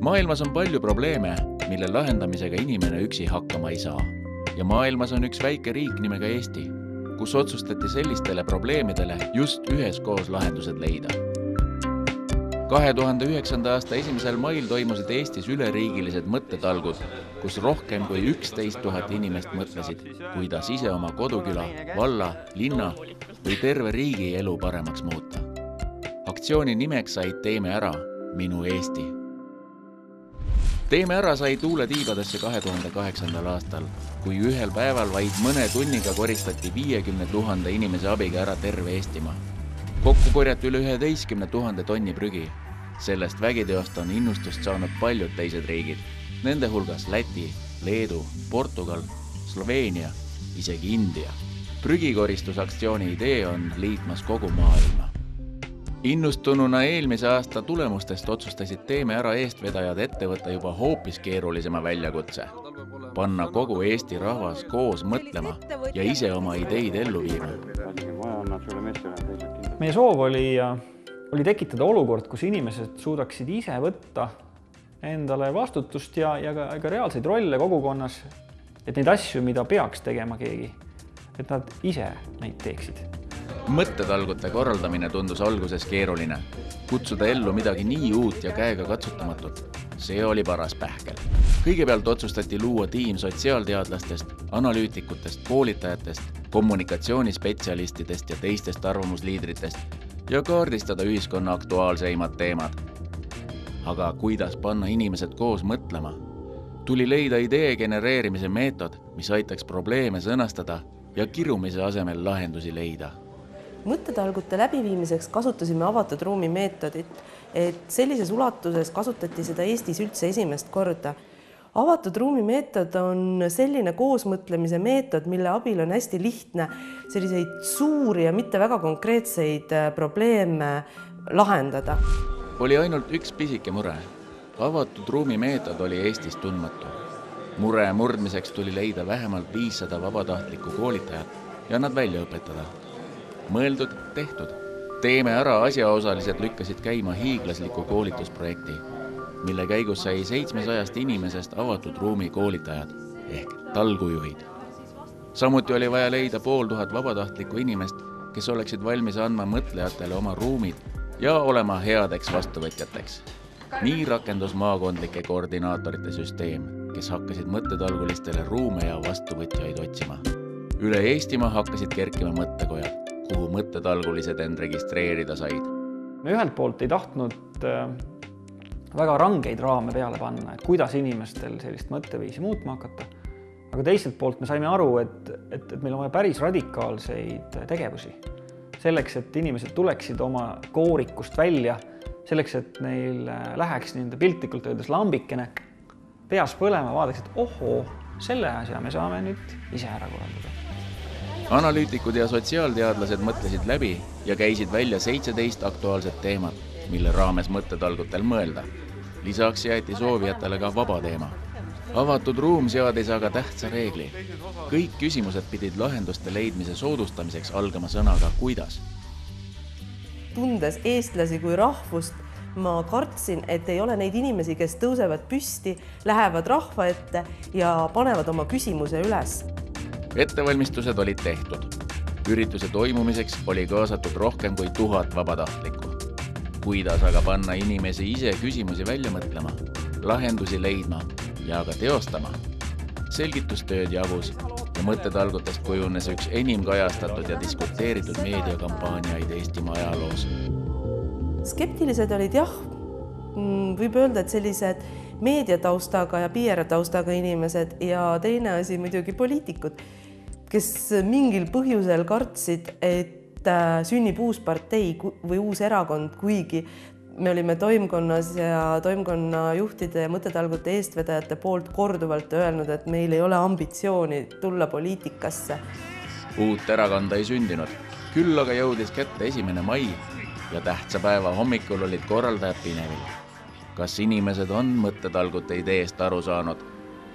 Maailmas on palju probleeme, mille lahendamisega inimene üksi hakkama ei saa. Ja maailmas on üks väike riik nimega Eesti, kus otsustati sellistele probleemidele just üheskoos lahendused leida. 2009. aasta 1. mail toimusid Eestis üleriigilised mõttetalgud, kus rohkem kui 11 000 inimest mõtlesid, kuidas ise oma koduküla, valla, linna või terve riigi elu paremaks muuta. Aktsiooni nimeks sai Teeme ära, minu Eesti. Teeme ära sai tuule tiibadesse 2008. aastal, kui ühel päeval vaid mõne tunniga koristati 50 000 inimese abiga ära terve Eestimaa. Kokku korjati üle 11 000 tonni prügi. Sellest vägiteost on innustust saanud paljud teised riigid. Nende hulgas Läti, Leedu, Portugal, Sloveenia, isegi India. Prügikoristusaktsiooni idee on liitmas kogu maailma. Innustununa eelmise aasta tulemustest otsustasid Teeme ära eestvedajad ette võtta juba hoopis keerulisema väljakutse. Panna kogu Eesti rahvas koos mõtlema ja ise oma ideid ellu viima. Meie soov oli tekitada olukord, kus inimesed suudaksid ise võtta endale vastutust ja ka reaalseid rolle kogukonnas, et neid asju, mida peaks tegema keegi, et nad ise neid teeksid. Mõttetalgute korraldamine tundus alguses keeruline. Kutsuda ellu midagi nii uut ja käega katsutamatut. See oli paras pähkel. Kõigepealt otsustati luua tiim sotsiaalteadlastest, analüütikutest, koolitajatest, kommunikatsioonispetsialistidest ja teistest arvamusliidritest ja kaardistada ühiskonna aktuaalseimad teemad. Aga kuidas panna inimesed koos mõtlema? Tuli leida idee genereerimise meetod, mis aitaks probleeme sõnastada ja kirumise asemel lahendusi leida. Mõttetalgute läbiviimiseks kasutasime avatud ruumi meetodit, et sellises ulatuses kasutati seda Eestis üldse esimest korda. Avatud ruumi meetod on selline koosmõtlemise meetod, mille abil on hästi lihtne selliseid suuri ja mitte väga konkreetseid probleeme lahendada. Oli ainult üks pisike mure. Avatud ruumi meetod oli Eestis tundmatu. Mure murdmiseks tuli leida vähemalt 500 vabatahtlikku koolitajat ja nad välja õpetada. Mõeldud, tehtud. Teeme ära asjaosalised lükkasid käima hiiglasliku koolitusprojekti, mille käigus sai 700 inimesest avatud ruumi koolitajad ehk talgujuhid. Samuti oli vaja leida 500 vabatahtlikku inimest, kes oleksid valmis andma mõtlejatele oma ruumid ja olema headeks vastuvõtjateks. Nii rakendus maakondlike koordinaatorite süsteem, kes hakkasid mõttetalgulistele ruume ja vastuvõtjaid otsima. Üle Eestimaa hakkasid kerkima mõttekojad, kuhu mõttetalgulised end registreerida said. Me ühelt poolt ei tahtnud väga rangeid raame peale panna, et kuidas inimestel sellist mõtteviisi muutma hakata. Aga teiselt poolt me saime aru, et meil on vaja päris radikaalseid tegevusi. Selleks, et inimesed tuleksid oma koorikust välja, selleks, et neil läheks nende piltlikult öeldes lambikene peas põlema, vaadaks, et ohoo, selle asja me saame nüüd ise ära korraldada. Analüütikud ja sotsiaalteadlased mõtlesid läbi ja käisid välja 17 aktuaalset teemat, mille raames mõttetalgutel mõelda. Lisaks jäeti soovijatele ka vaba teema. Avatud ruum seadis aga tähtsa reegli. Kõik küsimused pidid lahenduste leidmise soodustamiseks algama sõnaga kuidas. Tundes eestlasi kui rahvust, ma kartsin, et ei ole neid inimesi, kes tõusevad püsti, lähevad rahva ette ja panevad oma küsimuse üles. Ettevalmistused olid tehtud. Ürituse toimumiseks oli kaasatud rohkem kui 1000 vabatahtlikku. Kuidas aga panna inimesi ise küsimusi välja mõtlema, lahendusi leidma ja ka teostama? Selgitustööd jagus ja mõttetalgutest kujunes üks enim kajastatud ja diskuteeritud meediakampaaniaid Eestimaa ajaloos. Skeptilised olid võib öelda, et sellised meediataustaga ja PR-taustaga inimesed ja teine asi muidugi poliitikud, kes mingil põhjusel kartsid, et sünnib uus partei või uus erakond, kuigi me olime toimkonnas ja toimkonna juhtide ja mõttetalgute eestvedajate poolt korduvalt öelnud, et meil ei ole ambitsiooni tulla poliitikasse. Uut erakonda ei sündinud, küll aga jõudis kätte 1. mai ja tähtsa päeva hommikul olid korraldajad pinevil. Kas inimesed on mõttetalgute ideest aru saanud?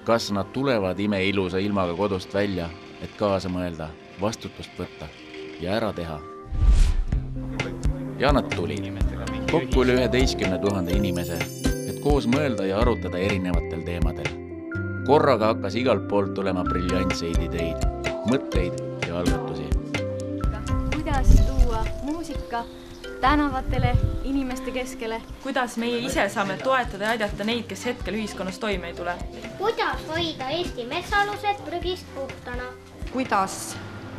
Kas nad tulevad imeilusa ilmaga kodust välja, et kaasa mõelda, vastutust võtta ja ära teha? Ja nad tulid. Kokku üle 11 000 inimese, et koos mõelda ja arutada erinevatel teemadel. Korraga hakkas igalt poolt tulema briljantseid ideid, mõtteid ja algatusi. Kuidas tuua muusika tänavatele, inimeste keskele? Kuidas meie ise saame toetada ja aidata neid, kes hetkel ühiskonnas toime ei tule? Kuidas hoida Eesti metsalused prügist puhtana? Kuidas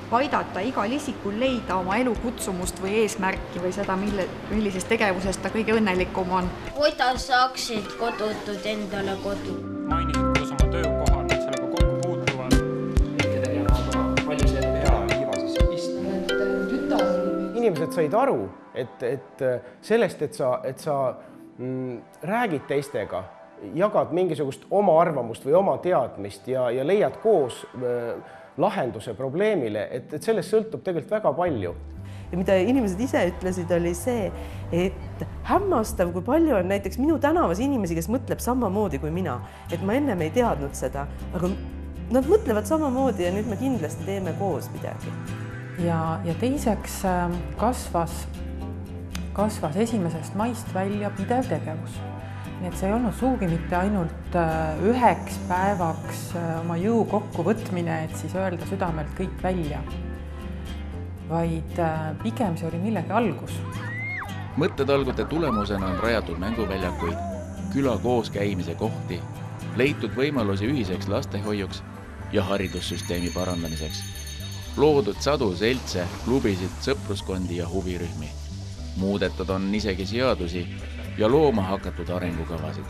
aidata igal isikul leida oma elukutsumust või eesmärki või seda, millisest tegevusest ta kõige õnnelikum on? Kuidas saaksid kodutud endale kodu? Mainisid, kuidas oma töökohal nad sellega kokku puutuvad. Inimesed said aru, et sellest, et sa räägid teistega, jagad mingisugust oma arvamust või oma teadmist ja leiad koos lahenduse probleemile, et sellest sõltub tegelikult väga palju. Ja mida inimesed ise ütlesid, oli see, et hämmastav, kui palju on näiteks minu tänavas inimesi, kes mõtleb samamoodi kui mina. Et ma ennem ei teadnud seda, aga nad mõtlevad samamoodi ja nüüd me kindlasti teeme koos midagi. Ja teiseks kasvas 1. maist välja pidev tegevus. Nii et see ei olnud suugi mitte ainult üheks päevaks oma jõu kokkuvõtmine, et siis öelda südamelt kõik välja, vaid pigem see oli millegi algus. Mõttetalgute tulemusena on rajatud mänguväljakuid, küla koos käimise kohti, leitud võimalusi ühiseks lastehoiuks ja haridussüsteemi parandamiseks. Loodud sadu seltse, klubisid, sõpruskondi ja huvirühmi. Muudetud on isegi seadusi ja looma hakatud arengukavasid.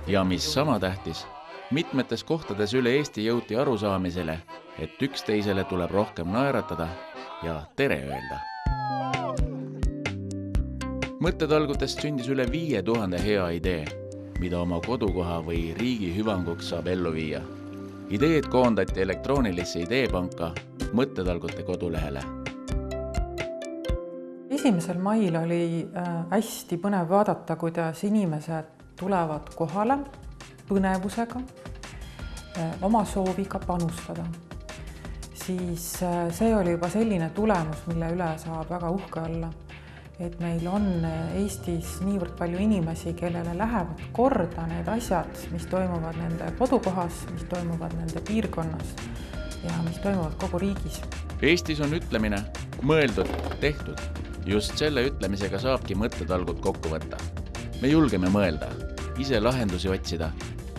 Ja mis sama tähtis, mitmetes kohtades üle Eesti jõuti arusaamisele, et üksteisele tuleb rohkem naeratada ja tere öelda. Mõttetalgutest sündis üle 5000 hea idee, mida oma kodukoha või riigi hüvanguks saab ellu viia. Ideed koondati elektroonilisse ideepanka Mõttetalgute kodulehele. 1. mail oli hästi põnev vaadata, kuidas inimesed tulevad kohale põnevusega, oma sooviga panustada. Siis see oli juba selline tulemus, mille üle saab väga uhke olla. Et meil on Eestis niivõrd palju inimesi, kellele lähevad korda need asjad, mis toimuvad nende kodukohas, mis toimuvad nende piirkonnas ja mis toimuvad kogu riigis. Eestis on ütlemine mõeldud, tehtud. Just selle ütlemisega saabki mõttetalgud kokku võtta. Me julgeme mõelda, ise lahendusi otsida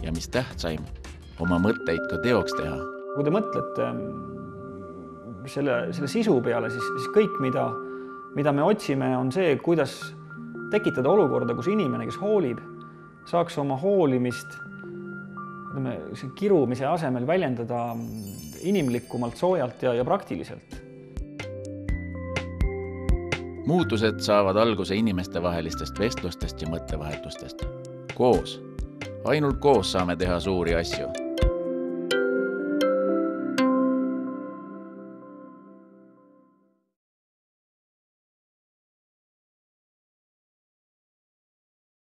ja mis tähtsaim, oma mõtteid ka teoks teha. Kui te mõtlete selle sisu peale, siis kõik, mida me otsime, on see, kuidas tekitada olukorda, kus inimene, kes hoolib, saaks oma hoolimist kirumise asemel väljendada inimlikumalt, soojalt ja praktiliselt. Muutused saavad alguse inimestevahelistest vestlustest ja mõttevahetustest. Koos. Ainult koos saame teha suuri asju.